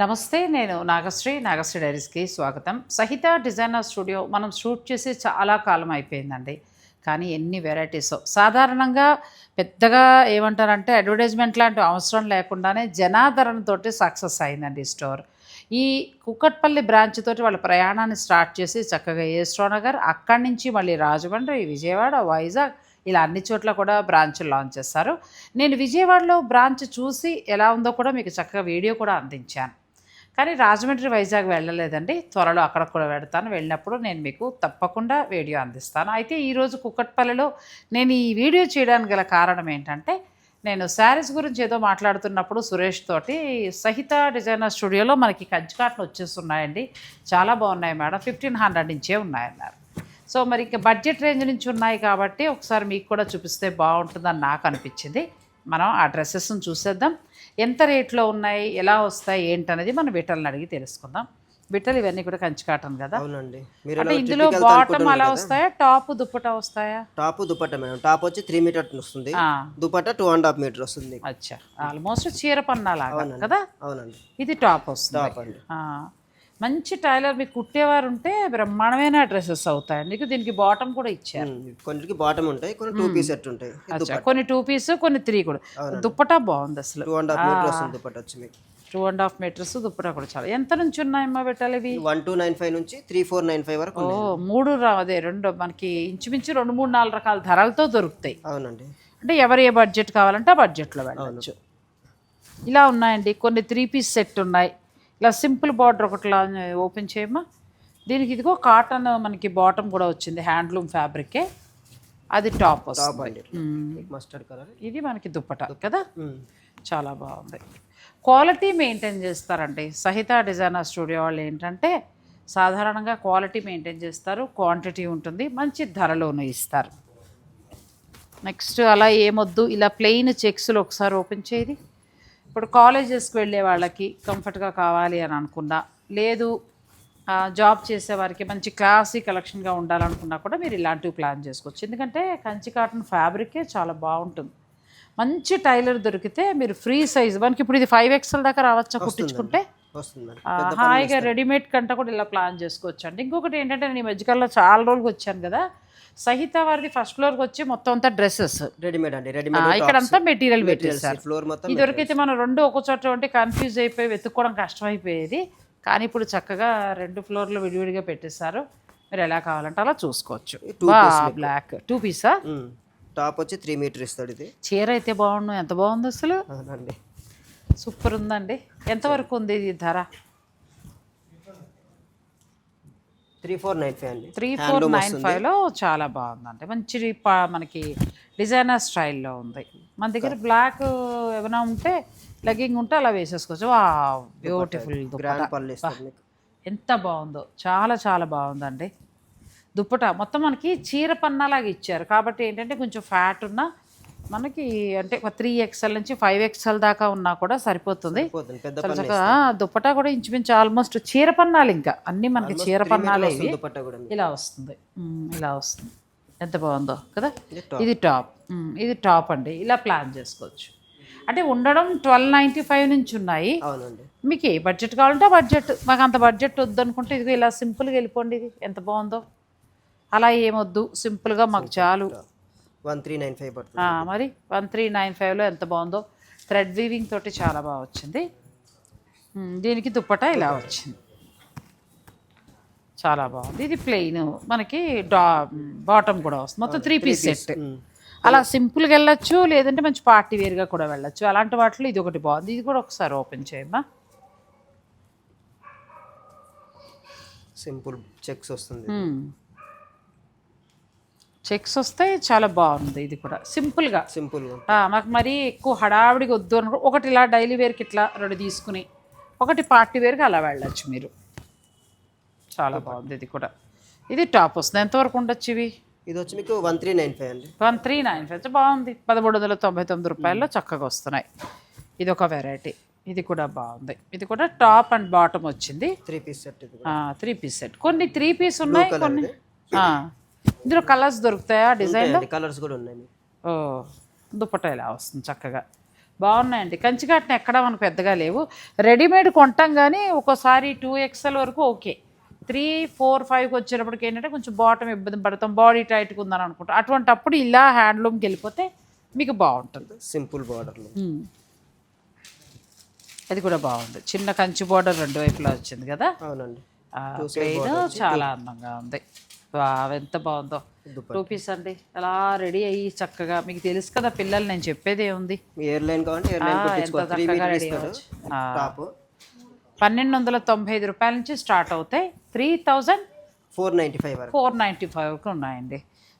నమస్తే, నేను నాగశ్రీ డైరీస్కి స్వాగతం. సహిత డిజైనర్ స్టూడియో మనం షూట్ చేసి చాలా కాలం అయిపోయిందండి. కానీ ఎన్ని వెరైటీసో. సాధారణంగా పెద్దగా ఏమంటారంటే అడ్వర్టైజ్మెంట్ లాంటి అవసరం లేకుండానే జనాదరణతోటి సక్సెస్ అయిందండి ఈ స్టోర్. ఈ కుక్కట్పల్లి బ్రాంచ్ తోటి వాళ్ళ ప్రయాణాన్ని స్టార్ట్ చేసి చక్కగా ఏస్ట్రో నగర్, అక్కడి నుంచి మళ్ళీ రాజమండ్రి, విజయవాడ, వైజాగ్ ఇలా అన్ని చోట్ల కూడా బ్రాంచ్లు లాంచ్ చేస్తారు. నేను విజయవాడలో బ్రాంచ్ చూసి ఎలా ఉందో కూడా మీకు చక్కగా వీడియో కూడా అందించాను. కానీ రాజమండ్రి, వైజాగ్ వెళ్ళలేదండి. త్వరలో అక్కడికి కూడా వెళ్తాను. వెళ్ళినప్పుడు నేను మీకు తప్పకుండా వీడియో అందిస్తాను. అయితే ఈరోజు కుక్కట్పల్లిలో నేను ఈ వీడియో చేయడానికి గల కారణం ఏంటంటే, నేను శారీస్ గురించి ఏదో మాట్లాడుతున్నప్పుడు సురేష్ తోటి సహిత డిజైనర్ స్టూడియోలో మనకి కంచి కాటన్ వచ్చేస్తున్నాయండి, చాలా బాగున్నాయి మేడం, 1500 నుంచే ఉన్నాయన్నారు. సో మరి ఇంకా బడ్జెట్ రేంజ్ నుంచి ఉన్నాయి కాబట్టి ఒకసారి మీకు కూడా చూపిస్తే బాగుంటుందని నాకు అనిపించింది. మనం ఆ డ్రెస్సెస్ని చూసేద్దాం. ఎంత రేట్లో ఉన్నాయి, ఎలా వస్తాయి, ఏంటనేది మనం బిట్టలను అడిగి తెలుసుకుందాం. బిట్టలు ఇవన్నీ కూడా కంచి కాటన్ కదా. అవునండి. అంటే ఇందులో బాటమ్ అలా వస్తాయా, టాప్ దుప్పటా వస్తాయా? Top dupatta madam. టాప్ వచ్చి 3 మీటర్ వస్తుంది, దుపట్టా 2.5 మీటర్ వస్తుంది. అచ్చా, ఆల్మోస్ట్ చీర పన్నాలాగా కదా. అవునండి. ఇది టాప్ వస్తుంది. టాప్ అండి. మంచి టైలర్ మీకు కుట్టేవారు ఉంటే బ్రహ్మాండమైన డ్రెస్సెస్ అవుతాయండి. దీనికి బాటమ్ కూడా ఇచ్చారు. కొన్నిటికి బాటమ్ ఉంటాయి, కొన్ని 2 పీస్ సెట్ ఉంటాయి. కొన్ని 2 పీస్, కొన్ని 3 కూడా. దుప్పటా బాగుంది అసలు. 2.5 మీటర్ వస్తుంది దుపట్టా వచ్చి మీకు. 2.5 మీటర్స్ దుప్పటా కూడా చాలా. ఎంత నుంచి ఉన్నాయమ్మా పెట్టాలి ఇవి? 1295 నుంచి 3495 వరకు. అదే రెండు మనకి ఇంచుమించు 2, 3, 4 రకాల ధరలతో దొరుకుతాయి. అవునండి. అంటే ఎవరు ఏ బడ్జెట్ కావాలంటే ఆ బడ్జెట్లో వెళ్ళచ్చు. ఇలా ఉన్నాయండి. కొన్ని 3 పీస్ సెట్ ఉన్నాయి. ఇలా సింపుల్ బార్డర్ ఒకటిలా ఓపెన్ చేయమ్మా. దీనికి ఇదిగో కాటన్ మనకి బాటమ్ కూడా వచ్చింది, హ్యాండ్లూమ్ ఫ్యాబ్రికే. అది టాప్ వస్తుంది. Mustard colour. ఇది మనకి దుప్పటా కదా, చాలా బాగుంది. క్వాలిటీ మెయింటైన్ చేస్తారండి సహిత డిజైనర్ స్టూడియో వాళ్ళు. ఏంటంటే సాధారణంగా క్వాలిటీ మెయింటైన్ చేస్తారు, క్వాంటిటీ ఉంటుంది, మంచి ధరలోనూ ఇస్తారు. నెక్స్ట్ అలా ఏమొద్దు, ఇలా ప్లెయిన్ చెక్స్లో ఒకసారి ఓపెన్ చేయది. ఇప్పుడు కాలేజెస్కి వెళ్ళే వాళ్ళకి కంఫర్ట్గా కావాలి అని అనుకున్నా, లేదు జాబ్ చేసేవారికి మంచి క్లాసీ కలెక్షన్గా ఉండాలనుకున్నా కూడా మీరు ఇలాంటివి ప్లాన్ చేసుకోవచ్చు. ఎందుకంటే కంచి కాటన్ ఫ్యాబ్రికే చాలా బాగుంటుంది. మంచి టైలర్ దొరికితే మీరు ఫ్రీ సైజ్, మనకి ఇప్పుడు ఇది 5XL దాకా రావచ్చా కుట్టించుకుంటే? హాయిగా రెడీమేడ్ కంటే కూడా ఇలా ప్లాన్ చేసుకోవచ్చు అండి. ఇంకొకటి ఏంటంటే, నేను ఈ మధ్యకాలంలో చాలా రోజులకు వచ్చాను కదా, సహిత వారిది ఫస్ట్ ఫ్లోర్కి వచ్చి మొత్తం అంతా డ్రెస్సెస్ రెడీమేడ్ అండి. ఇక్కడ అంతా మెటీరియల్ పెట్టేశారు. ఇదివరకైతే మనం రెండు ఒక చోట ఉంటే కన్ఫ్యూజ్ అయిపోయి వెతుక్కోవడం కష్టమైపోయేది. కానీ ఇప్పుడు చక్కగా 2 ఫ్లోర్లు విడివిడిగా పెట్టేశారు. మీరు ఎలా కావాలంటే అలా చూసుకోవచ్చు. Black 2 Pisa? టాప్ వచ్చి 3 మీటర్ ఇస్తాడు. ఇది చీర అయితే బాగుండు, ఎంత బాగుంది అసలు, సూపర్ ఉందండి. ఎంతవరకు ఉంది ఇది ధర? 3495 అండి. 3495లో చాలా బాగుందండి. మంచి మనకి డిజైనర్ స్టైల్లో ఉంది. మన దగ్గర బ్లాక్ ఏమైనా ఉంటే, లెగ్గింగ్ ఉంటే అలా వేసేసుకోవచ్చు. బ్యూటిఫుల్ దుప్పటా, ఎంత బాగుందో, చాలా చాలా బాగుందండి. దుప్పటా మొత్తం మనకి చీర పన్నాలాగా ఇచ్చారు కాబట్టి ఏంటంటే కొంచెం ఫ్యాట్ ఉన్న మనకి, అంటే 3XL నుంచి 5XL దాకా ఉన్నా కూడా సరిపోతుంది. దుప్పటా కూడా ఇంచుమించు ఆల్మోస్ట్ చీర పన్నాలు, ఇంకా అన్నీ మనకి చీర పన్నాలే. ఇలా వస్తుంది, ఇలా వస్తుంది. ఎంత బాగుందో కదా. ఇది టాప్ అండి. ఇలా ప్లాన్ చేసుకోవచ్చు. అంటే ఉండడం 1295 నుంచి ఉన్నాయి. మీకు ఏ బడ్జెట్ కావాలంటే బడ్జెట్. మాకు అంత బడ్జెట్ వద్దు అనుకుంటే ఇదిగో ఇలా సింపుల్గా వెళ్ళిపోండి. ఇది ఎంత బాగుందో. అలా ఏమొద్దు, సింపుల్గా మాకు చాలు. 1395 పడుతుంది. మరి 1395లో ఎంత బాగుందో. థ్రెడ్ వీవింగ్ తోటి చాలా బాగా వచ్చింది. దీనికి దుప్పటా ఇలా వచ్చింది, చాలా బాగుంది. ఇది ప్లెయిన్ మనకి బాటమ్ కూడా వస్తుంది. మొత్తం 3 పీస్ సెట్. అలా సింపుల్గా వెళ్ళచ్చు, లేదంటే మంచి పార్టీ వేర్గా కూడా వెళ్ళచ్చు. అలాంటి వాటిలో ఇది ఒకటి బాగుంది. ఇది కూడా ఒకసారి ఓపెన్ చేయమ్మా. సింపుల్ చెక్స్ వస్తుంది, చెక్స్ వస్తే చాలా బాగుంది. ఇది కూడా సింపుల్గా మాకు మరీ ఎక్కువ హడావిడిగా వద్దు అనుకో, ఒకటి ఇలా డైలీ వేర్కి ఇట్లా 2 తీసుకుని, ఒకటి పార్టీ వేర్గా అలా వెళ్ళచ్చు మీరు. చాలా బాగుంది. ఇది కూడా, ఇది టాప్ వస్తుంది. ఎంతవరకు ఉండొచ్చు ఇవి? ఇది వచ్చి మీకు 1395 అండి. 1395 బాగుంది. 1399 రూపాయల్లో చక్కగా వస్తున్నాయి. ఇది ఒక వెరైటీ. ఇది కూడా బాగుంది. ఇది కూడా టాప్ అండ్ బాటమ్ వచ్చింది. 3 పీస్ సెట్. 3 piece set. కొన్ని 3 పీస్ ఉన్నాయి, కొన్ని ఇందులో కలర్స్ దొరుకుతాయా? డిజైన్ కలర్స్ కూడా ఉన్నాయి. దుప్పటా ఇలా వస్తుంది చక్కగా. బాగున్నాయండి. కంచి కాటన్ ఎక్కడ మనకు పెద్దగా లేవు. రెడీమేడ్ కొంటాం కానీ ఒక్కోసారి 2XL వరకు ఓకే. 3, 4, 5కి వచ్చేటప్పటికి ఏంటంటే కొంచెం బాటమ్ ఇబ్బంది పడతాం, బాడీ టైట్గా ఉందని అనుకుంటాం. అటువంటప్పుడు ఇలా హ్యాండ్లూమ్కి వెళ్ళిపోతే మీకు బాగుంటుంది. సింపుల్ బార్డర్లో అది కూడా బాగుంది. చిన్న కంచి బార్డర్ రెండు వైపులా వచ్చింది కదా. అవునండి. ప్లెయిన్ చాలా అందంగా ఉంది. ఎంత బాగుందో. 2 పీస్ అండి. అలా రెడీ అయ్యి చక్కగా మీకు తెలుసు కదా పిల్లలు, నేను చెప్పేది ఏముంది. ఎయిర్లైన్ కావాలంటే ఎయిర్లైన్ ఎంత చక్కగా రెడీ అవ్వచ్చు. టాప్ 1295 రూపాయల నుంచి స్టార్ట్ అవుతాయి. 495 వరకు 495కి ఉన్నాయండి.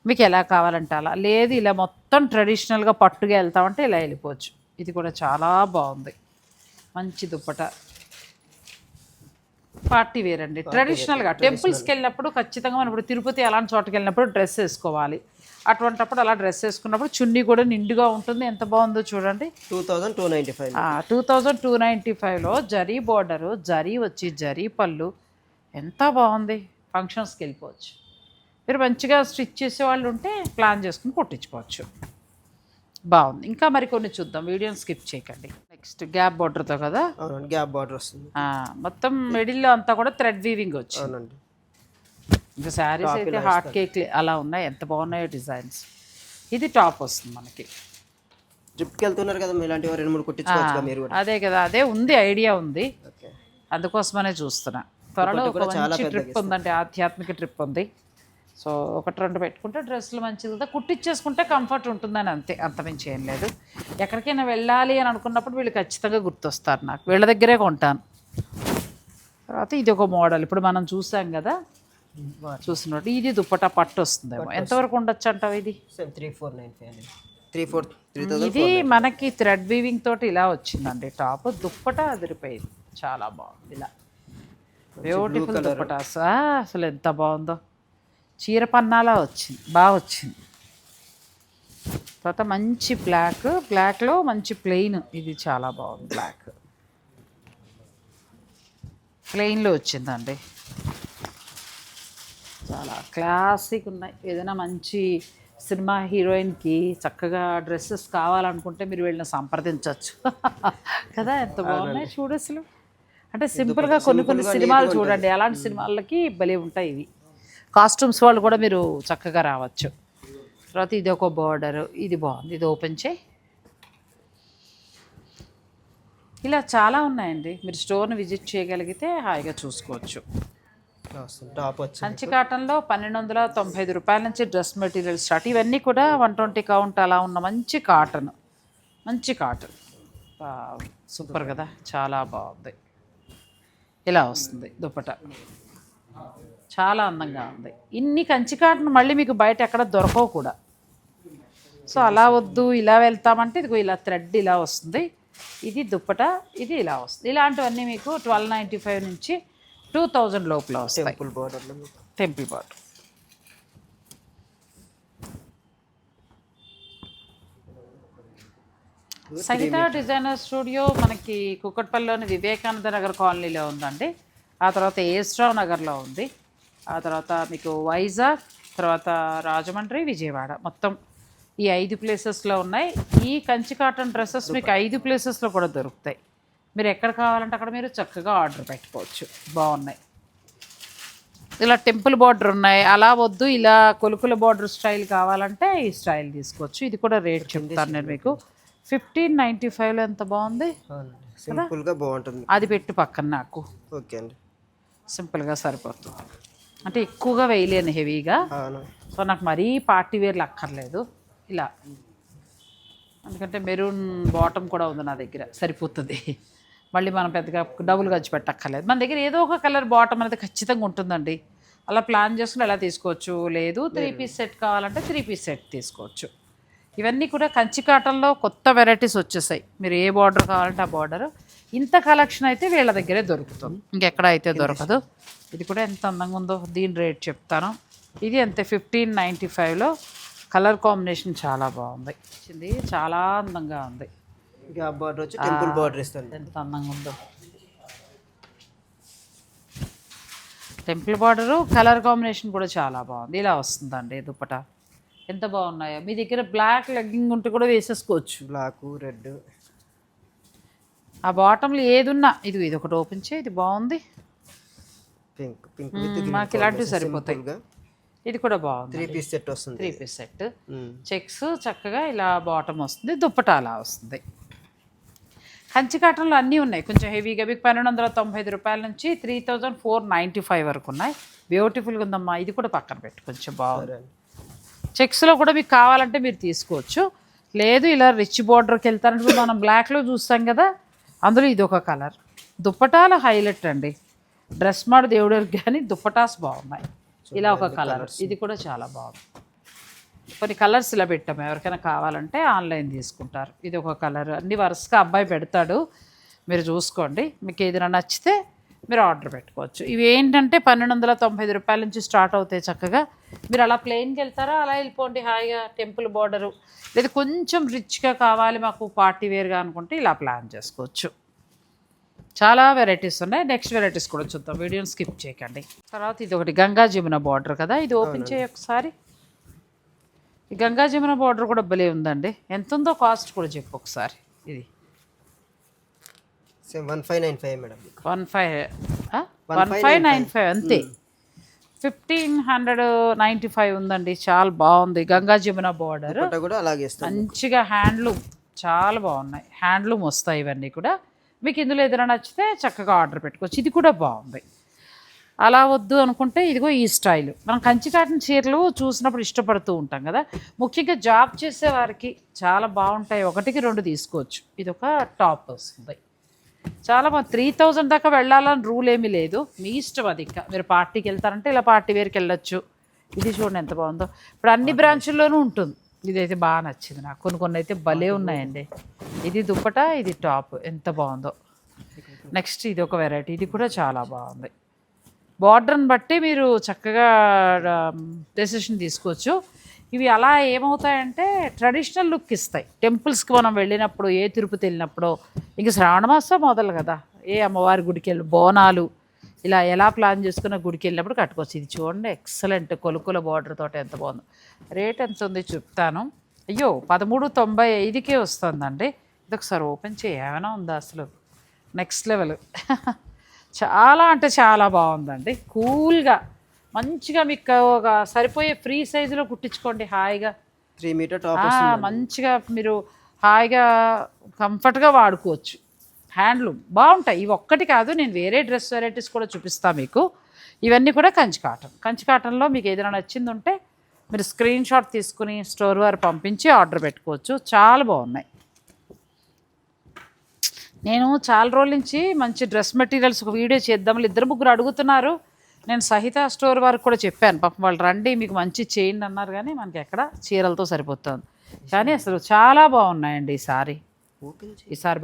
మీకు ఎలా కావాలంటే అలా, లేదు ఇలా మొత్తం ట్రెడిషనల్గా పట్టుగా వెళ్తామంటే ఇలా వెళ్ళిపోవచ్చు. ఇది కూడా చాలా బాగుంది. మంచి దుప్పట, పార్టీ వేర్ అండి. ట్రెడిషనల్గా టెంపుల్స్కి వెళ్ళినప్పుడు ఖచ్చితంగా మనం ఇప్పుడు తిరుపతి అలాంటి చోటుకి వెళ్ళినప్పుడు డ్రెస్ వేసుకోవాలి. అటువంటప్పుడు అలా డ్రెస్ వేసుకున్నప్పుడు చున్నీ కూడా నిండుగా ఉంటుంది. ఎంత బాగుందో చూడండి. 2295. 2295లో జరీ బోర్డరు, జరీ వచ్చి జరీ పళ్ళు ఎంత బాగుంది. ఫంక్షన్స్కి వెళ్ళిపోవచ్చు. మీరు మంచిగా స్టిచ్ చేసే వాళ్ళు ఉంటే ప్లాన్ చేసుకుని కుట్టించుకోవచ్చు. బాగుంది. ఇంకా మరికొన్ని చూద్దాం, వీడియోని స్కిప్ చేయకండి. నెక్స్ట్ గ్యాప్ బార్డర్తో కదా. అవునండి, గ్యాప్ బార్డర్ వస్తుంది. మొత్తం మిడిల్లో అంతా కూడా థ్రెడ్ వీవింగ్ వచ్చింది. అవునండి. ఇంకా శారీస్ అయితే హాట్ కేక్ అలా ఉన్నాయి. ఎంత బాగున్నాయో డిజైన్స్. ఇది టాప్ వస్తుంది మనకి. ట్రిప్కి వెళ్తున్నారు కదా, ఇలాంటివి 2-3 కుట్టించుకోవచ్చు మీరు కూడా. అదే కదా, అదే ఉంది, ఐడియా ఉంది. అందుకోసమనే చూస్తున్నా. త్వరలో ఒక మంచి ట్రిప్ ఉందండి, ఆధ్యాత్మిక ట్రిప్ ఉంది. సో 1-2 పెట్టుకుంటే డ్రెస్సులు మంచిది కదా, కుట్టించేసుకుంటే కంఫర్ట్ ఉంటుందని అంతే, అంతమించి ఏం లేదు. ఎక్కడికైనా వెళ్ళాలి అని అనుకున్నప్పుడు వీళ్ళు ఖచ్చితంగా గుర్తొస్తారు నాకు. వీళ్ళ దగ్గరే కొంటాను. తర్వాత ఇది ఒక మోడల్ ఇప్పుడు మనం చూసాం కదా, చూసినట్టు ఇది దుప్పటా పట్టు వస్తుందేమో. ఎంతవరకు ఉండొచ్చు అంటావు ఇది? 34,995. ఇది మనకి థ్రెడ్ వీవింగ్ తోటి ఇలా వచ్చిందండి టాప్. దుప్పట అదిరిపోయింది, చాలా బాగుంది. ఇలా బ్యూటిఫుల్ దుప్పటా అసలు ఎంత బాగుందో. చీర పన్నాలా వచ్చింది, బాగా వచ్చింది. తర్వాత మంచి బ్లాక్లో మంచి ప్లెయిన్, ఇది చాలా బాగుంది. బ్లాక్ ప్లెయిన్లో వచ్చిందండి. చాలా క్లాసిక్ ఉన్నాయి. ఏదైనా మంచి సినిమా హీరోయిన్కి చక్కగా డ్రెస్సెస్ కావాలనుకుంటే మీరు వీళ్ళని సంప్రదించవచ్చు కదా. ఎంత బాగున్నాయి చూడు అసలు. అంటే సింపుల్గా కొన్ని సినిమాలు చూడండి, అలాంటి సినిమాలకి భలే ఉంటాయి ఇవి. కాస్ట్యూమ్స్ వాళ్ళు కూడా మీరు చక్కగా రావచ్చు. తర్వాత ఇది ఒక బార్డర్, ఇది బాగుంది. ఇది ఓపెన్ చేయి. ఇలా చాలా ఉన్నాయండి. మీరు స్టోర్ని విజిట్ చేయగలిగితే హాయిగా చూసుకోవచ్చు. కంచి కాటన్లో 1295 రూపాయల నుంచి డ్రెస్ మెటీరియల్ స్టార్ట్. ఇవన్నీ కూడా 120 కౌంట్ అలా ఉన్న మంచి కాటన్. సూపర్ కదా, చాలా బాగుంది. ఇలా వస్తుంది దుప్పట, చాలా అందంగా ఉంది. ఇన్ని కంచి కాటన్ మళ్ళీ మీకు బయట ఎక్కడ దొరకవు కూడా. సో అలా వద్దు, ఇలా వెళ్తామంటే ఇదిగో ఇలా థ్రెడ్ ఇలా వస్తుంది. ఇది దుప్పట, ఇది ఇలా వస్తుంది. ఇలాంటివన్నీ మీకు 1295 నుంచి 2000 లోపల వస్తాయి. Temple border. సహిత డిజైనర్ స్టూడియో మనకి కుక్కట్పల్లిలోని వివేకానంద నగర్ కాలనీలో ఉందండి. ఆ తర్వాత ఏస్ట్రావ్ నగర్లో ఉంది. ఆ తర్వాత మీకు వైజాగ్, తర్వాత రాజమండ్రి, విజయవాడ, మొత్తం ఈ 5 ప్లేసెస్లో ఉన్నాయి. ఈ కంచి కాటన్ డ్రెస్సెస్ మీకు 5 ప్లేసెస్లో కూడా దొరుకుతాయి. మీరు ఎక్కడ కావాలంటే అక్కడ మీరు చక్కగా ఆర్డర్ పెట్టుకోవచ్చు. బాగున్నాయి. ఇలా టెంపుల్ బార్డర్ ఉన్నాయి. అలా వద్దు, ఇలా కొలుకుల బార్డర్ స్టైల్ కావాలంటే ఈ స్టైల్ తీసుకోవచ్చు. ఇది కూడా రేట్ చెప్తాను నేను మీకు. 1595లో ఎంత బాగుంది. సింపుల్గా బాగుంటుంది. అది పెట్టు పక్కన నాకు. ఓకే అండి, సింపుల్గా సరిపోతుంది. అంటే ఎక్కువగా వేయలేను హెవీగా. సో నాకు మరీ పార్టీ వేర్లు అక్కర్లేదు. ఇలా ఎందుకంటే మెరూన్ బాటమ్ కూడా ఉంది నా దగ్గర, సరిపోతుంది. మళ్ళీ మనం పెద్దగా డబుల్ ఖర్చు పెట్టక్కర్లేదు. మన దగ్గర ఏదో ఒక కలర్ బాటమ్ అనేది ఖచ్చితంగా ఉంటుందండి. అలా ప్లాన్ చేసుకుని ఎలా తీసుకోవచ్చు. లేదు 3 పీస్ సెట్ కావాలంటే 3 పీస్ సెట్ తీసుకోవచ్చు. ఇవన్నీ కూడా కంచి కాటన్లో కొత్త వెరైటీస్ వచ్చేసాయి. మీరు ఏ బార్డర్ కావాలంటే ఆ బార్డర్. ఇంత కలెక్షన్ అయితే వీళ్ళ దగ్గరే దొరుకుతుంది, ఇంకెక్కడ అయితే దొరకదు. ఇది కూడా ఎంత అందంగా ఉందో, దీని రేట్ చెప్తాను. ఇది అంతే 1595లో. కలర్ కాంబినేషన్ చాలా బాగుంది, చాలా అందంగా ఉంది. బార్డర్ వచ్చి టెంపుల్ బార్డర్ ఇస్తాను. ఎంత అందంగా ఉందో టెంపుల్ బార్డరు. కలర్ కాంబినేషన్ కూడా చాలా బాగుంది. ఇలా వస్తుందండి దుప్పట. ఎంత బాగున్నాయో. మీ దగ్గర బ్లాక్ లెగ్గింగ్ ఉంటే కూడా వేసేసుకోవచ్చు. బ్లాక్, రెడ్ ఆ బాటంలో ఏది ఉన్నా ఇది ఒకటి ఓపెన్ చేయి, ఇది బాగుంది. పింక్ విత్ మాకు ఇలాంటివి సరిపోతాయి. ఇది కూడా బాగుంది. 3 పీస్ సెట్ వస్తుంది. 3 పీస్ సెట్ చెక్స్ చక్కగా ఇలా బాటమ్ వస్తుంది, దుప్పటా అలా వస్తుంది. కంచి కాటన్లో అన్నీ ఉన్నాయి, కొంచెం హెవీగా. మీకు 1295 రూపాయల నుంచి 3495 వరకు ఉన్నాయి. బ్యూటిఫుల్గా ఉందమ్మా. ఇది కూడా పక్కన పెట్టు, కొంచెం బాగుంది. చెక్స్లో కూడా మీకు కావాలంటే మీరు తీసుకోవచ్చు. లేదు ఇలా రిచ్ బోర్డర్కి వెళ్తారంటే మనం బ్లాక్లో చూస్తాం కదా, అందులో ఇది ఒక కలర్. దుప్పటాల హైలైట్ అండి. డ్రెస్ మాడు దేవుడికి కానీ దుప్పటాస్ బాగున్నాయి. ఇలా ఒక కలర్, ఇది కూడా చాలా బాగుంది. కొన్ని కలర్స్ ఇలా పెట్టాము, ఎవరికైనా కావాలంటే ఆన్లైన్ తీసుకుంటారు. ఇది ఒక కలర్. అన్ని వరుసగా అబ్బాయి పెడతాడు, మీరు చూసుకోండి. మీకు ఏదైనా నచ్చితే మీరు ఆర్డర్ పెట్టుకోవచ్చు. ఇవి ఏంటంటే 1295 రూపాయల నుంచి స్టార్ట్ అవుతాయి. చక్కగా మీరు అలా ప్లెయిన్కి వెళ్తారా, అలా వెళ్ళిపోండి హాయిగా. టెంపుల్ బార్డరు లేదా కొంచెం రిచ్గా కావాలి మాకు పార్టీ వేర్గా అనుకుంటే ఇలా ప్లాన్ చేసుకోవచ్చు. చాలా వెరైటీస్ ఉన్నాయి. నెక్స్ట్ వెరైటీస్ కూడా చూద్దాం, వీడియోని స్కిప్ చేయకండి. తర్వాత ఇది ఒకటి గంగా జమున బార్డర్ కదా, ఇది ఓపెన్ చేయి ఒకసారి. ఈ గంగా జమున బార్డర్ కూడా భలే ఉందండి. ఎంత ఉందో కాస్ట్ కూడా చెప్పు ఒకసారి. ఇది 1595 మేడం. 1595 అంతే. 1595 ఉందండి. చాలా బాగుంది. గంగా జమున బార్డర్ కూడా అలాగే మంచిగా హ్యాండ్లూమ్, చాలా బాగున్నాయి. హ్యాండ్లూమ్ వస్తాయి ఇవన్నీ కూడా. మీకు ఇందులో ఏదైనా నచ్చితే చక్కగా ఆర్డర్ పెట్టుకోవచ్చు. ఇది కూడా బాగుంది. అలా వద్దు అనుకుంటే ఇదిగో ఈ స్టైల్. మనం కంచి కాటన్ చీరలు చూసినప్పుడు ఇష్టపడుతూ ఉంటాం కదా, ముఖ్యంగా జాబ్ చేసే వారికి చాలా బాగుంటాయి. 1కి 2 తీసుకోవచ్చు. ఇది ఒక టాప్ వస్తుంది. చాలా బాగా 3000 దాకా వెళ్ళాలని రూల్ ఏమీ లేదు, మీ ఇష్టం అది. ఇంకా మీరు పార్టీకి వెళ్తారంటే ఇలా పార్టీ వేర్కి వెళ్ళొచ్చు. ఇది చూడండి ఎంత బాగుందో. ఇప్పుడు అన్ని బ్రాంచుల్లోనూ ఉంటుంది. ఇదైతే బాగా నచ్చింది నాకు. కొన్ని అయితే భలే ఉన్నాయండి. ఇది దుప్పట, ఇది టాప్, ఎంత బాగుందో. నెక్స్ట్ ఇది ఒక వెరైటీ, ఇది కూడా చాలా బాగుంది. బార్డర్ని బట్టి మీరు చక్కగా డెసిషన్ తీసుకోవచ్చు. ఇవి అలా ఏమవుతాయంటే ట్రెడిషనల్ లుక్ ఇస్తాయి. టెంపుల్స్కి మనం వెళ్ళినప్పుడు, ఏ తిరుపతి వెళ్ళినప్పుడు, ఇంక శ్రావణ మాసం మొదలు కదా, ఏ అమ్మవారి గుడికి వెళ్ళి బోనాలు ఇలా ఎలా ప్లాన్ చేసుకున్న గుడికి వెళ్ళినప్పుడు కట్టుకోవచ్చు. ఇది చూడండి ఎక్సలెంట్ కొలుకుల బార్డర్ తోటి ఎంత బాగుందో. రేట్ ఎంత ఉంది చెప్తాను. అయ్యో 1395కే వస్తుందండి. ఇది ఒకసారి ఓపెన్ చేయి, ఏమైనా ఉందా అసలు. Next level. చాలా అంటే చాలా బాగుందండి. కూల్గా మంచిగా మీకు ఒక సరిపోయే ఫ్రీ సైజులో కుట్టించుకోండి హాయిగా. 3 మీటర్ టాప్ మంచిగా మీరు హాయిగా కంఫర్ట్గా వాడుకోవచ్చు. హ్యాండ్లూమ్ బాగుంటాయి. ఇవి ఒక్కటి కాదు, నేను వేరే డ్రెస్ వెరైటీస్ కూడా చూపిస్తాను మీకు. ఇవన్నీ కూడా కంచి కాటన్. కంచి కాటన్లో మీకు ఏదైనా నచ్చింది ఉంటే మీరు స్క్రీన్ షాట్ తీసుకుని స్టోర్ వారు పంపించి ఆర్డర్ పెట్టుకోవచ్చు. చాలా బాగున్నాయి. నేను చాలా రోజుల నుంచి మంచి డ్రెస్ మెటీరియల్స్ ఒక వీడియో చేద్దామని 2-3 అడుగుతున్నారు. నేను సహిత స్టోర్ వారికి కూడా చెప్పాను, పాపం వాళ్ళు రండి మీకు మంచి చేయండి అన్నారు. కానీ మనకి ఎక్కడ చీరలతో సరిపోతుంది. కానీ అసలు చాలా బాగున్నాయండి ఈసారి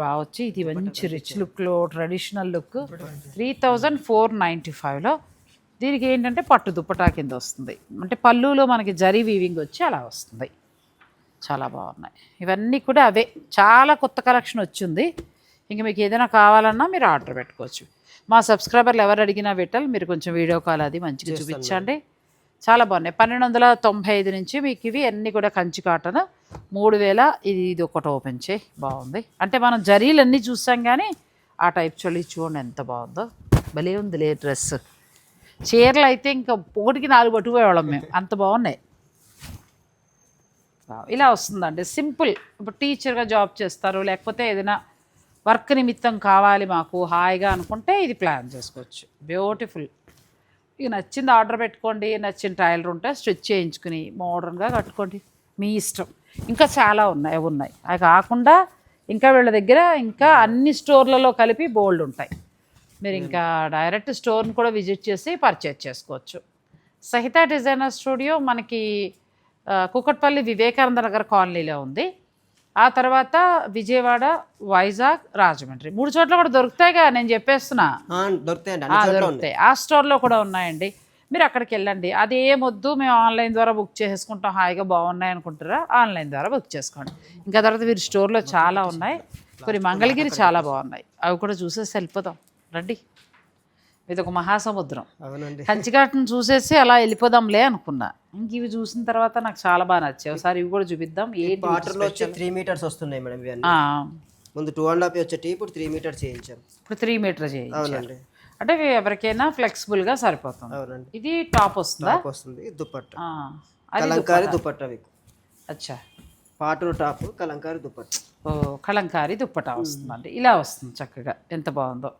బాగా వచ్చి. ఇది మంచి రిచ్ లుక్లో ట్రెడిషనల్ లుక్ 3495లో. దీనికి ఏంటంటే పట్టు దుప్పటా కింద వస్తుంది. అంటే పళ్ళులో మనకి జరీ వీవింగ్ వచ్చి అలా వస్తుంది. చాలా బాగున్నాయి. ఇవన్నీ కూడా అవే, చాలా కొత్త కలెక్షన్ వచ్చింది. ఇంక మీకు ఏదైనా కావాలన్నా మీరు ఆర్డర్ పెట్టుకోవచ్చు. మా సబ్స్క్రైబర్లు ఎవరు అడిగినా పెట్టాలి, మీరు కొంచెం వీడియో కాల్ అది మంచిగా చూపించండి. చాలా బాగున్నాయి. 1295 నుంచి మీకు ఇవి అన్నీ కూడా కంచి కాటన్ 3000. ఇది ఒకటి ఓపెన్ చేయి, బాగుంది. అంటే మనం జరీలు అన్నీ చూసాం కానీ ఆ టైప్ చూడండి ఎంత బాగుందో. భలే ఉంది డ్రెస్. చీరలు అయితే ఇంకా 1కి 4 పట్టుకుపోయేవాళ్ళం మేము, అంత బాగున్నాయి. ఇలా వస్తుందండి సింపుల్. ఇప్పుడు టీచర్గా జాబ్ చేస్తారు, లేకపోతే ఏదైనా వర్క్ నిమిత్తం కావాలి మాకు హాయిగా అనుకుంటే ఇది ప్లాన్ చేసుకోవచ్చు. బ్యూటిఫుల్. ఇక నచ్చింది ఆర్డర్ పెట్టుకోండి. నచ్చిన టైలర్ ఉంటే స్టిచ్ చేయించుకుని మోడర్న్గా కట్టుకోండి, మీ ఇష్టం. ఇంకా చాలా ఉన్నాయి. అవి కాకుండా ఇంకా వీళ్ళ దగ్గర ఇంకా అన్ని స్టోర్లలో కలిపి బోల్డ్ ఉంటాయి. మీరు ఇంకా డైరెక్ట్ స్టోర్ని కూడా విజిట్ చేసి పర్చేజ్ చేసుకోవచ్చు. సహిత డిజైనర్ స్టూడియో మనకి కూకట్పల్లి వివేకానంద నగర్ కాలనీలో ఉంది. ఆ తర్వాత విజయవాడ, వైజాగ్, రాజమండ్రి 3 చోట్ల కూడా దొరుకుతాయిగా, నేను చెప్పేస్తున్నా. దొరుకుతాయి. ఆ స్టోర్లో కూడా ఉన్నాయండి. మీరు అక్కడికి వెళ్ళండి. అది ఏమొద్దు మేము ఆన్లైన్ ద్వారా బుక్ చేసుకుంటాం హాయిగా బాగున్నాయి అనుకుంటారా, ఆన్లైన్ ద్వారా బుక్ చేసుకోండి. ఇంకా తర్వాత వీరి స్టోర్లో చాలా ఉన్నాయి. కొన్ని మంగళగిరి చాలా బాగున్నాయి, అవి కూడా చూసేసి వెళ్ళిపోదాం రండి. ఇది ఒక మహాసముద్రం. కంచికాటను చూసేసి అలా వెళ్ళిపోదాంలే అనుకున్నా. ఇంక ఇవి చూసిన తర్వాత నాకు చాలా బాగా నచ్చాయి. ఒకసారి ఇవి కూడా చూపిద్దాం. 3 మీటర్స్ వస్తున్నాయి మేడం. ముందు 2.5 వచ్చేటి ఇప్పుడు 3 మీటర్ చేయించాం. ఇప్పుడు 3 మీటర్ చేయించారు. అవునండి. అంటే ఎవరికైనా ఫ్లెక్సిబుల్గా సరిపోతుంది. అవునండి. ఇది టాప్ వస్తుందా? టాప్ వస్తుంది. దుపట్టా అది కలంకారీ దుపట్టా మీకు. అచ్చా, పాటూరు టాప్ కలంకారీ దుపట్టా. ఓ కలంకారీ దుప్పటా వస్తుందండి. ఇలా వస్తుంది చక్కగా. ఎంత బాగుందో.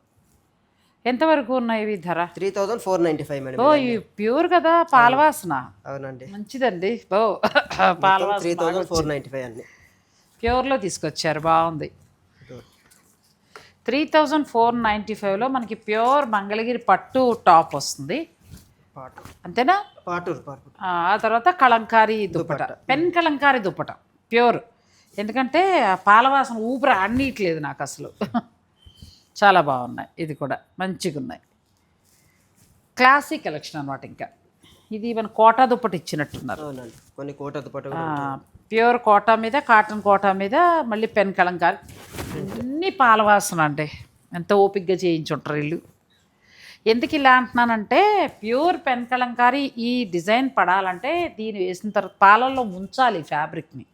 ఎంతవరకు ఉన్నాయి ఇవి ధర? 3495 మేడం. ఓ ఇవి ప్యూర్ కదా, పాలవాసన. అవునండి. మంచిదండి. ఓ పాలవాసన 3495 అన్ని ప్యూర్లో తీసుకొచ్చారు. బాగుంది. 3495లో మనకి ప్యూర్ మంగళగిరి పట్టు టాప్ వస్తుంది. పాటూరు అంతేనా? పాటూరు ఆ తర్వాత కలంకారీ దుప్పట, పెన్ కలంకారీ దుప్పట ప్యూర్. ఎందుకంటే ఆ పాలవాసన ఊపిరి అన్నీట్లేదు నాకు అసలు. చాలా బాగున్నాయి. ఇది కూడా మంచిగా ఉన్నాయి. క్లాసిక్ కలెక్షన్ అనమాట. ఇంకా ఇది మన కోటా దుప్పట ఇచ్చినట్టున్నారు. అవునండి. కొన్ని కోట దుపట్టా ప్యూర్ కోటా మీద, కాటన్ కోటా మీద మళ్ళీ పెన్ కలంకారీ, అన్నీ పాలవాసన అండి. ఎంత ఓపిక్గా చేయించుంటారు వీళ్ళు. ఎందుకు ఇలా అంటున్నానంటే ప్యూర్ పెన్ కలంకారీ ఈ డిజైన్ పడాలంటే దీన్ని వేసిన తర్వాత పాలల్లో ముంచాలి ఫ్యాబ్రిక్ని.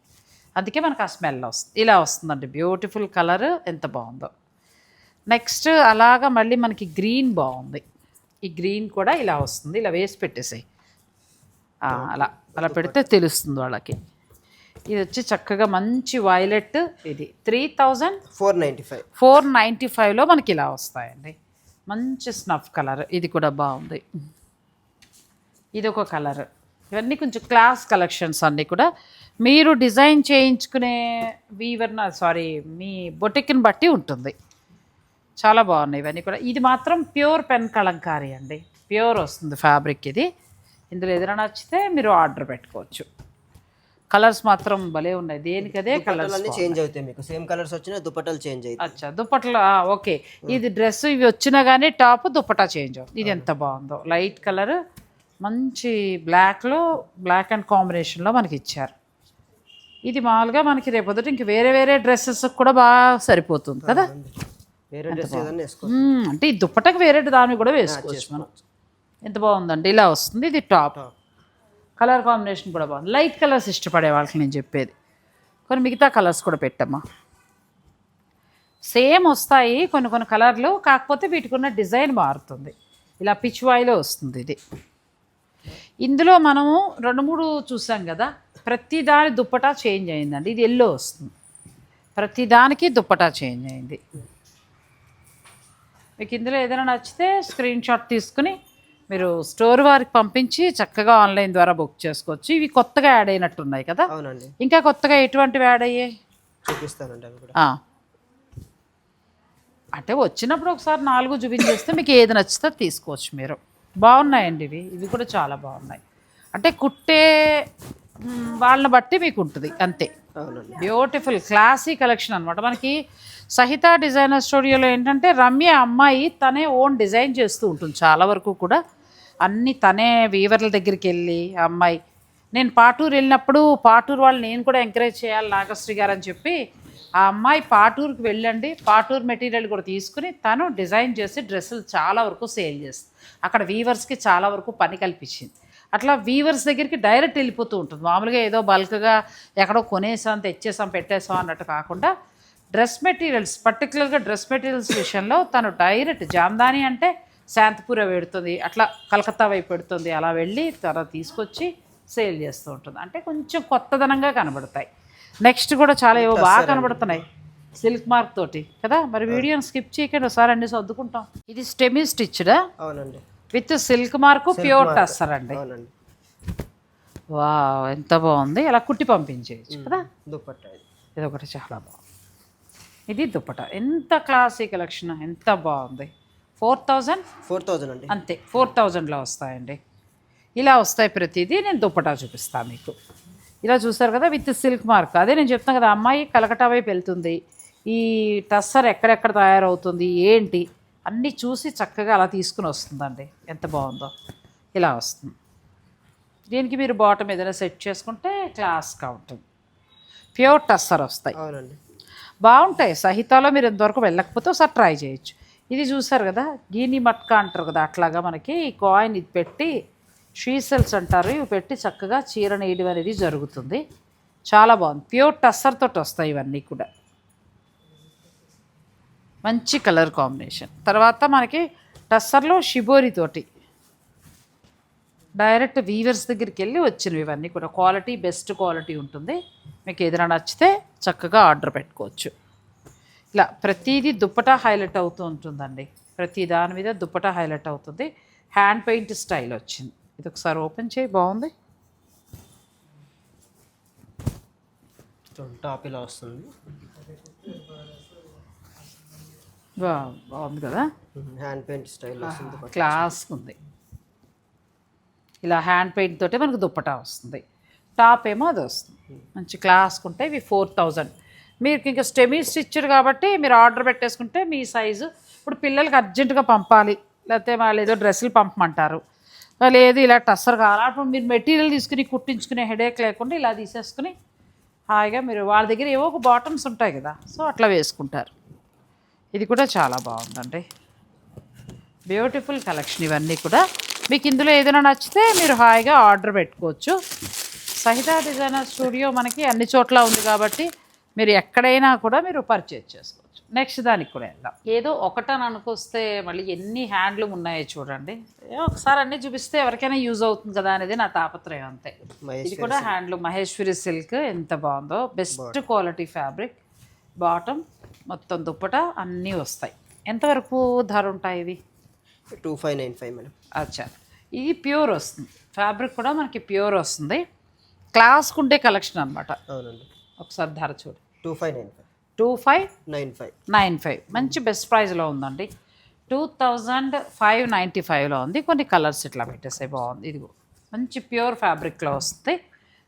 అందుకే మనకు ఆ స్మెల్ వస్తుంది. ఇలా వస్తుందండి. Beautiful colour. ఎంత బాగుందో. నెక్స్ట్ అలాగా మళ్ళీ మనకి గ్రీన్ బాగుంది. ఈ గ్రీన్ కూడా ఇలా వస్తుంది. ఇలా వేసి పెట్టేసాయి. అలా అలా పెడితే తెలుస్తుంది వాళ్ళకి. ఇది వచ్చి చక్కగా మంచి వైలెట్. ఇది 3495లో మనకి ఇలా వస్తాయండి. మంచి స్నఫ్ కలర్. ఇది కూడా బాగుంది. ఇది ఒక కలర్. ఇవన్నీ కొంచెం క్లాస్ కలెక్షన్స్ అన్నీ కూడా. మీరు డిజైన్ చేయించుకునే మీ బొటిక్ని బట్టి ఉంటుంది. చాలా బాగున్నాయి ఇవన్నీ కూడా. ఇది మాత్రం ప్యూర్ పెన్ కలంకారీ అండి. ప్యూర్ వస్తుంది ఫ్యాబ్రిక్ ఇది. ఇందులో ఏదైనా నచ్చితే మీరు ఆర్డర్ పెట్టుకోవచ్చు. కలర్స్ మాత్రం భలే ఉన్నాయి. దేనికదే కలర్స్ చేంజ్ అవుతాయి. మీకు సేమ్ కలర్స్ వచ్చినా దుపట్టాలు చేంజ్ అవుతాయి. అచ్చా, దుప్పట్లు ఓకే. ఇది డ్రెస్ ఇవి వచ్చినా కానీ టాప్ దుప్పటా చేంజ్ అవుతుంది. ఇది ఎంత బాగుందో. లైట్ కలర్ మంచి బ్లాక్లో, బ్లాక్ అండ్ కాంబినేషన్లో మనకి ఇచ్చారు. ఇది మామూలుగా మనకి రేపొద్దు ఇంక వేరే వేరే డ్రెస్సెస్ కూడా బాగా సరిపోతుంది కదా. వేరే డ్రెస్ ఏదైనా అంటే ఈ దుప్పటకు వేరే దాన్ని కూడా వేసుకోవచ్చు మనం. ఎంత బాగుందండి. ఇలా వస్తుంది. ఇది టాప్. కలర్ కాంబినేషన్ కూడా బాగుంది. లైట్ కలర్స్ ఇష్టపడే వాళ్ళకి నేను చెప్పేది. కొన్ని మిగతా కలర్స్ కూడా పెట్టమ్మా. సేమ్ వస్తాయి కొన్ని కొన్ని కలర్లు, కాకపోతే వీటికి ఉన్న డిజైన్ మారుతుంది. ఇలా పిచ్ వాయిలో వస్తుంది ఇది. ఇందులో మనము 2-3 చూసాం కదా. ప్రతి దాని దుప్పటా చేంజ్ అయిందండి. ఇది ఎల్లో వస్తుంది. ప్రతి దానికి దుప్పటా చేంజ్ అయింది. మీకు ఇందులో ఏదైనా నచ్చితే స్క్రీన్ షాట్ తీసుకుని మీరు స్టోర్ వారికి పంపించి చక్కగా ఆన్లైన్ ద్వారా బుక్ చేసుకోవచ్చు. ఇవి కొత్తగా యాడ్ అయినట్టున్నాయి కదా. అవునండి. ఇంకా కొత్తగా ఎటువంటివి యాడ్ అయ్యాయి చూపిస్తానండి అవి కూడా. అంటే వచ్చినప్పుడు ఒకసారి 4 చూపించేస్తే మీకు ఏది నచ్చితే తీసుకోవచ్చు మీరు. బాగున్నాయండి ఇవి. ఇవి కూడా చాలా బాగున్నాయి. అంటే కుట్టే వాళ్ళని బట్టి మీకు ఉంటుంది అంతే. బ్యూటిఫుల్ క్లాసీ కలెక్షన్ అనమాట. మనకి సహిత డిజైనర్ స్టూడియోలో ఏంటంటే రమ్య అమ్మాయి తనే ఓన్ డిజైన్ చేస్తూ ఉంటుంది చాలా వరకు కూడా. అన్నీ తనే వీవర్ల దగ్గరికి వెళ్ళి అమ్మాయి, నేను పాటూరు వెళ్ళినప్పుడు పాటూరు వాళ్ళు నేను కూడా ఎంకరేజ్ చేయాలి నాగశ్రీ గారు అని చెప్పి ఆ అమ్మాయి పాటూరుకి వెళ్ళండి, పాటూరు మెటీరియల్ కూడా తీసుకుని తను డిజైన్ చేసి డ్రెస్సులు చాలా వరకు సేల్ చేస్తుంది. అక్కడ వీవర్స్కి చాలా వరకు పని కల్పించింది. అట్లా వీవర్స్ దగ్గరికి డైరెక్ట్ వెళ్ళిపోతూ ఉంటుంది. మామూలుగా ఏదో బల్క్గా ఎక్కడో కొనేసాం తెచ్చేసాం పెట్టేసాం అన్నట్టు కాకుండా డ్రెస్ మెటీరియల్స్, పర్టికులర్గా డ్రెస్ మెటీరియల్స్ విషయంలో తను డైరెక్ట్ జామ్దాని అంటే శాంతిపూర పెడుతుంది, అట్లా కలకత్తా వైపు పెడుతుంది, అలా వెళ్ళి తర్వాత తీసుకొచ్చి సేల్ చేస్తూ ఉంటుంది. అంటే కొంచెం కొత్తదనంగా కనబడతాయి. నెక్స్ట్ కూడా చాలా ఏవో బాగా కనబడుతున్నాయి సిల్క్ మార్క్ తోటి కదా. మరి వీడియోని స్కిప్ చేయకండి, ఒకసారి అన్ని సర్దుకుంటాం. ఇది స్టెమీ స్టిచ్డా? అవునండి. With silk mark pure tussar అండి. వా ఎంత బాగుంది. అలా కుట్టి పంపించేయచ్చు కదా. దుపట్టా ఇది ఒకటి చాలా బాగుంది. ఇది దుప్పట. ఎంత క్లాసీ కలెక్షన్, ఎంత బాగుంది. 4000 అండి. అంతే 4000లో వస్తాయండి. ఇలా వస్తాయి ప్రతిదీ. నేను దుప్పటా చూపిస్తాను మీకు. ఇలా చూసారు కదా విత్ సిల్క్ మార్క్. అదే నేను చెప్తాను కదా, అమ్మాయి కలకటా వైపు వెళ్తుంది, ఈ టస్సర్ ఎక్కడెక్కడ తయారవుతుంది ఏంటి అన్నీ చూసి చక్కగా అలా తీసుకుని వస్తుందండి. ఎంత బాగుందో. ఇలా వస్తుంది. దీనికి మీరు బాటమ్ ఏదైనా సెట్ చేసుకుంటే క్లాస్గా ఉంటుంది. ప్యూర్ టస్సర్ వస్తాయి. అవునండి. బాగుంటాయి. సహితాలో మీరు ఇంతవరకు వెళ్ళకపోతే ఒకసారి ట్రై చేయొచ్చు. ఇది చూసారు కదా గీని మట్కా అంటారు కదా, అట్లాగా మనకి ఈ కాయిన్ ఇది పెట్టి షీసెల్స్ అంటారు, ఇవి పెట్టి చక్కగా చీర నేయడం అనేది జరుగుతుంది. చాలా బాగుంది. ప్యూర్ టస్సర్ తోటి వస్తాయి ఇవన్నీ కూడా. మంచి కలర్ కాంబినేషన్. తర్వాత మనకి టస్సర్లో షిబోరి తోటి డైరెక్ట్ వీవర్స్ దగ్గరికి వెళ్ళి వచ్చినవి ఇవన్నీ కూడా. క్వాలిటీ బెస్ట్ క్వాలిటీ ఉంటుంది. మీకు ఏదైనా నచ్చితే చక్కగా ఆర్డర్ పెట్టుకోవచ్చు. ఇలా ప్రతిదీ దుప్పటా హైలైట్ అవుతూ ఉంటుందండి. ప్రతి దాని మీద దుప్పటా హైలైట్ అవుతుంది. హ్యాండ్ పెయింట్ స్టైల్ వచ్చింది. ఇది ఒకసారి ఓపెన్ చేయి, బాగుంది. టాప్ ఇలా వస్తుంది. బాగుంది కదా, హ్యాండ్ పెయింట్ స్టైల్ వస్తుంది. క్లాస్ ఉంది. ఇలా హ్యాండ్ పెయింట్ తోటే మనకు దుప్పటా వస్తుంది. టాప్ ఏమో అది వస్తుంది. మంచి క్లాస్కి ఉంటాయి. ఇవి 4000. మీరు ఇంకా సెమీ స్టిచ్డ్ కాబట్టి మీరు ఆర్డర్ పెట్టేసుకుంటే మీ సైజు. ఇప్పుడు పిల్లలకి అర్జెంటుగా పంపాలి, లేకపోతే వాళ్ళు ఏదో డ్రెస్సులు పంపమంటారు, లేదు ఇలా టస్సర్ కావాలి, అప్పుడు మీరు మెటీరియల్ తీసుకుని కుట్టించుకునే హెడేక్ లేకుండా ఇలా తీసేసుకుని హాయిగా మీరు వాళ్ళ దగ్గర ఏవో ఒక బాటమ్స్ ఉంటాయి కదా, సో అట్లా వేసుకుంటారు. ఇది కూడా చాలా బాగుందండి. బ్యూటిఫుల్ కలెక్షన్ ఇవన్నీ కూడా. మీకు ఇందులో ఏదైనా నచ్చితే మీరు హాయిగా ఆర్డర్ పెట్టుకోవచ్చు. సహిత డిజైనర్ స్టూడియో మనకి అన్ని చోట్ల ఉంది కాబట్టి మీరు ఎక్కడైనా కూడా మీరు పర్చేజ్ చేసుకోవచ్చు. నెక్స్ట్ దానికి కూడా వెళ్దాం. ఏదో ఒకటని అనుకొస్తే మళ్ళీ ఎన్ని హ్యాండ్లూమ్ ఉన్నాయో చూడండి. ఒకసారి అన్నీ చూపిస్తే ఎవరికైనా యూజ్ అవుతుంది కదా అనేది నా తాపత్రయం అంతే. ఇది కూడా హ్యాండ్లూమ్ మహేశ్వరి సిల్క్. ఎంత బాగుందో, బెస్ట్ క్వాలిటీ ఫ్యాబ్రిక్. బాటమ్ మొత్తం దుప్పట అన్నీ వస్తాయి. ఎంతవరకు ధర ఉంటాయి ఇవి? 2595 మేడం. అచ్చా, ఇది ప్యూర్ వస్తుంది. ఫ్యాబ్రిక్ కూడా మనకి ప్యూర్ వస్తుంది. క్లాస్కు ఉండే కలెక్షన్ అనమాట. అవునండి. ఒకసారి ధర చూడు. 2595. 2595 మంచి బెస్ట్ ప్రైస్లో ఉందండి. 2595లో ఉంది. కొన్ని కలర్స్ ఇట్లా పెట్టేసాయి, బాగుంది. ఇదిగో మంచి ప్యూర్ ఫ్యాబ్రిక్లో వస్తుంది.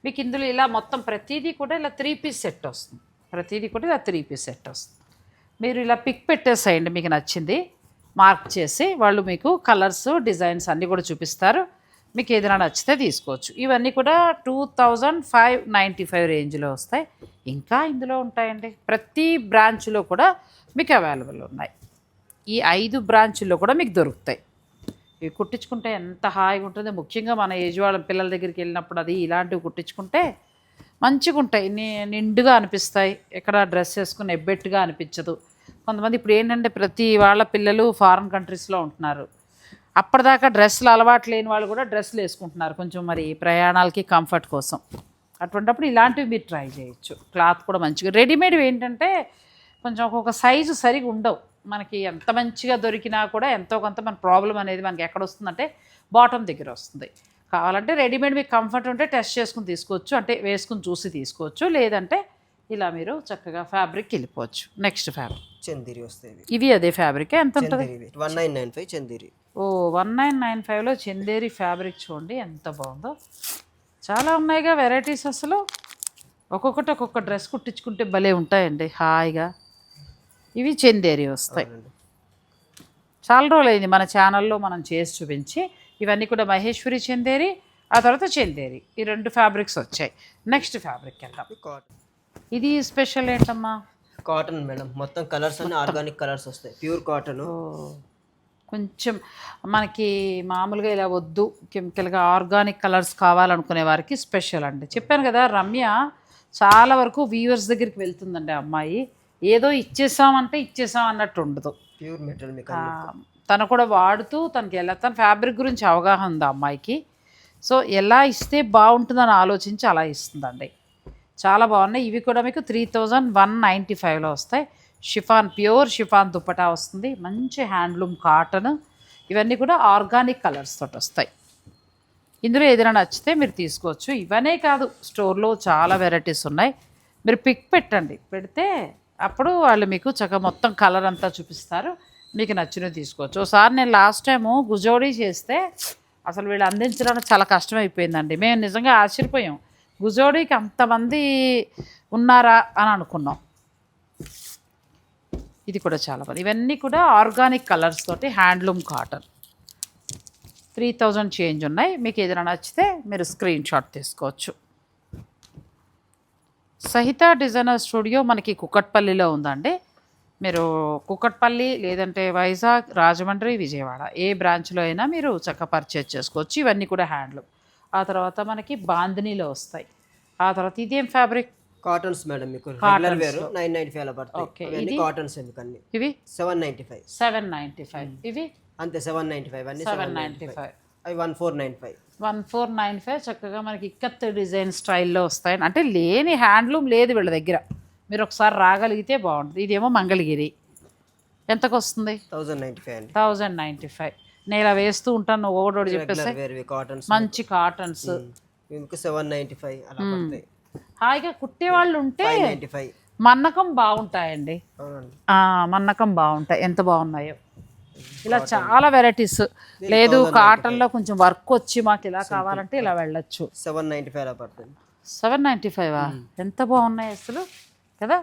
మీకు ఇందులో ఇలా మొత్తం ప్రతిదీ కూడా ఇలా 3 పీస్ సెట్ వస్తుంది. ప్రతిదీ కూడా ఇలా 3 పీస్ సెట్ వస్తుంది. మీరు ఇలా పిక్ పెట్టేసేయండి, మీకు నచ్చింది మార్క్ చేసి వాళ్ళు మీకు కలర్స్ డిజైన్స్ అన్నీ కూడా చూపిస్తారు. మీకు ఏదైనా నచ్చితే తీసుకోవచ్చు. ఇవన్నీ కూడా 2595 రేంజ్లో వస్తాయి. ఇంకా ఇందులో ఉంటాయండి. ప్రతి బ్రాంచ్లో కూడా మీకు అవైలబుల్ ఉన్నాయి. ఈ 5 బ్రాంచుల్లో కూడా మీకు దొరుకుతాయి. ఇవి కుట్టించుకుంటే ఎంత హాయిగా ఉంటుందో. ముఖ్యంగా మన ఏజ్ వాళ్ళ పిల్లల దగ్గరికి వెళ్ళినప్పుడు అది ఇలాంటివి కుట్టించుకుంటే మంచిగా ఉంటాయి. నిండుగా అనిపిస్తాయి. ఎక్కడ డ్రెస్ వేసుకుని ఎబ్బెట్టుగా అనిపించదు. కొంతమంది ఇప్పుడు ఏంటంటే ప్రతి వాళ్ళ పిల్లలు ఫారిన్ కంట్రీస్లో ఉంటున్నారు. అప్పటిదాకా డ్రెస్సులు అలవాటు లేని వాళ్ళు కూడా డ్రెస్సులు వేసుకుంటున్నారు కొంచెం మరి ప్రయాణాలకి కంఫర్ట్ కోసం. అటువంటిప్పుడు ఇలాంటివి మీరు ట్రై చేయొచ్చు. క్లాత్ కూడా మంచిగా. రెడీమేడ్ ఏంటంటే కొంచెం ఒక్కొక్క సైజు సరిగా ఉండవు. మనకి ఎంత మంచిగా దొరికినా కూడా ఎంతో కొంత మన ప్రాబ్లం అనేది మనకి ఎక్కడ వస్తుందంటే బాటమ్ దగ్గర వస్తుంది. కావాలంటే రెడీమేడ్ మీకు కంఫర్ట్ ఉంటే టెస్ట్ చేసుకుని తీసుకోవచ్చు, అంటే వేసుకుని చూసి తీసుకోవచ్చు. లేదంటే ఇలా మీరు చక్కగా ఫ్యాబ్రిక్ వెళ్ళిపోవచ్చు. నెక్స్ట్ ఫ్యాబ్రిక్ చందేరి వస్తాయి. ఇవి అదే ఫ్యాబ్రిక్. ఎంత ఉంటుంది? 1995 చందేరి. 1995లో చందేరి ఫ్యాబ్రిక్ చూడండి ఎంత బాగుందో. చాలా ఉన్నాయిగా వెరైటీస్. అసలు ఒక్కొక్కటి ఒక్కొక్క డ్రెస్ కుట్టించుకుంటే భలే ఉంటాయండి హాయిగా. ఇవి చందేరి వస్తాయి. చాలా రోజులైంది మన ఛానల్లో మనం చేసి చూపించి. ఇవన్నీ కూడా మహేశ్వరి చందేరి, ఆ తర్వాత చందేరి, ఈ 2 ఫ్యాబ్రిక్స్ వచ్చాయి. నెక్స్ట్ ఫ్యాబ్రిక్ వెళ్దాం. ఇది స్పెషల్ ఏంటమ్మా? Cotton madam. మొత్తం కలర్స్ అన్ని ఆర్గానిక్ కలర్స్ వస్తాయి. Pure cotton. కొంచెం మనకి మామూలుగా ఇలా వద్దు, కెమికల్గా ఆర్గానిక్ కలర్స్ కావాలనుకునే వారికి స్పెషల్ అండి. చెప్పాను కదా, రమ్య చాలా వరకు వ్యూవర్స్ దగ్గరికి వెళ్తుందండి. అమ్మాయి ఏదో ఇచ్చేసామంటే ఇచ్చేసాం అన్నట్టు ఉండదు. Pure material. తను కూడా వాడుతూ తన ఫ్యాబ్రిక్ గురించి అవగాహన ఉంది అమ్మాయికి. సో ఎలా ఇస్తే బాగుంటుందని ఆలోచించి అలా ఇస్తుందండి. చాలా బాగున్నాయి. ఇవి కూడా మీకు 3195లో వస్తాయి. షిఫాన్, ప్యూర్ షిఫాన్ దుప్పటా వస్తుంది. మంచి హ్యాండ్లూమ్ కాటన్. ఇవన్నీ కూడా ఆర్గానిక్ కలర్స్ తోటి వస్తాయి. ఇందులో ఏదైనా నచ్చితే మీరు తీసుకోవచ్చు. ఇవనే కాదు, స్టోర్లో చాలా వెరైటీస్ ఉన్నాయి. మీరు పిక్ పెట్టండి, పెడితే అప్పుడు వాళ్ళు మీకు చక్కగా మొత్తం కలర్ అంతా చూపిస్తారు. మీకు నచ్చినవి తీసుకోవచ్చు. ఒకసారి నేను లాస్ట్ టైము గుజోడీ చేస్తే అసలు వీళ్ళు అందించడానికి చాలా కష్టమైపోయిందండి. మేము నిజంగా ఆశ్చర్యపోయాం. గుజోడీకి అంతమంది ఉన్నారా అని అనుకున్నాం. ఇది కూడా చాలా బాగుంది. ఇవన్నీ కూడా ఆర్గానిక్ కలర్స్ తోటి హ్యాండ్లూమ్ కాటన్. 3000 చేంజ్ ఉన్నాయి. మీకు ఏదైనా నచ్చితే మీరు స్క్రీన్ షాట్ తీసుకోవచ్చు. సహిత డిజైనర్ స్టూడియో మనకి కుకట్పల్లిలో ఉందండి. మీరు కుకట్పల్లి లేదంటే వైజాగ్, రాజమండ్రి, విజయవాడ ఏ బ్రాంచ్లో అయినా మీరు చక్కగా పర్చేజ్ చేసుకోవచ్చు. ఇవన్నీ కూడా హ్యాండ్లూమ్. ఆ తర్వాత మనకి బాందినీలో వస్తాయి. ఆ తర్వాత ఇదేం ఫ్యాబ్రిక్? కాటన్స్ మేడం మీకు రెగ్యులర్ వేర్ 995 అలా పడతాయి. ఓకే, ఇవన్నీ కాటన్స్ మీకు అన్ని ఇవి 795. 795, ఇవి అంతే 795 అన్ని 795, అవి 1495. 1495 చక్కగా మనకి ఇక్కత్ డిజైన్ స్టైల్లో వస్తాయి. అంటే లేని హ్యాండ్లూమ్ లేదు వీళ్ళ దగ్గర, మీరు ఒకసారి రాగలిగితే బాగుంటుంది. ఇదేమో మంగళగిరి, ఎంతకు వస్తుంది? 1095 అండి. 1095. నేను ఇలా వేస్తూ ఉంటాను, ఒకటి చెప్పేసి రెగ్యులర్ వేర్ కాటన్స్ మంచి కాటన్స్ మీకు 795 అలా పడతాయి. హాయిగా కుట్టేవాళ్ళు ఉంటే 595. మన్నకం బాగుంటాయండి. అవునండి. మన్నకం బాగుంటాయి, ఎంత బాగున్నాయో. ఇలా చాలా వెరైటీస్. లేదు కాటన్లో కొంచెం వర్క్ వచ్చి మాకు ఇలా కావాలంటే ఇలా వెళ్ళొచ్చు. 795 అలా పడుతుంది. 795 ఎంత బాగున్నాయి అసలు కదా.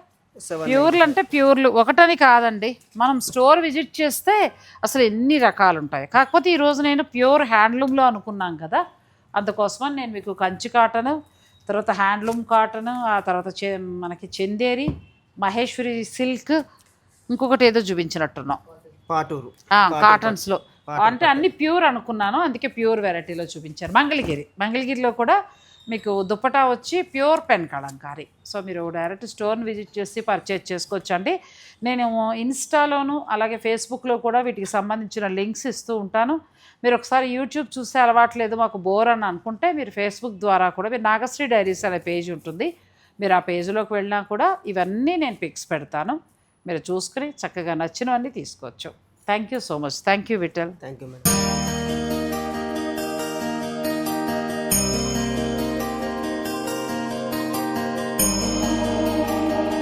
7 ప్యూర్లు అంటే ప్యూర్లు ఒకటని కాదండి, మనం స్టోర్ విజిట్ చేస్తే అసలు ఎన్ని రకాలు ఉంటాయి. కాకపోతే ఈరోజు నేను ప్యూర్ హ్యాండ్లూమ్లో అనుకున్నాం కదా, అందుకోసమని నేను మీకు కంచి కాటను, తర్వాత హ్యాండ్లూమ్ కాటను, ఆ తర్వాత మనకి చందేరి, మహేశ్వరి సిల్క్, ఇంకొకటి ఏదో చూపించినట్టున్నాం పాటూరు కాటన్స్లో. అంటే అన్ని ప్యూర్ అనుకున్నాను, అందుకే ప్యూర్ వెరైటీలో చూపించాను. మంగళగిరిలో కూడా మీకు దుప్పటా వచ్చి ప్యూర్ పెన్ కలంకారీ. సో మీరు డైరెక్ట్ స్టోర్ని విజిట్ చేసి పర్చేజ్ చేసుకోవచ్చు అండి. నేను ఇన్స్టాలోను అలాగే ఫేస్బుక్లో కూడా వీటికి సంబంధించిన లింక్స్ ఇస్తూ ఉంటాను. మీరు ఒకసారి యూట్యూబ్ చూసే అలవాట్లేదు మాకు బోర్ అని అనుకుంటే మీరు ఫేస్బుక్ ద్వారా కూడా, మీరు నాగశ్రీ డైరీస్ అనే పేజ్ ఉంటుంది, మీరు ఆ పేజ్లోకి వెళ్ళినా కూడా ఇవన్నీ నేను పిక్స్ పెడతాను, మీరు చూసుకుని చక్కగా నచ్చినవన్నీ తీసుకోవచ్చు. Thank you so much. Thank you Vitthal. Thank you madam.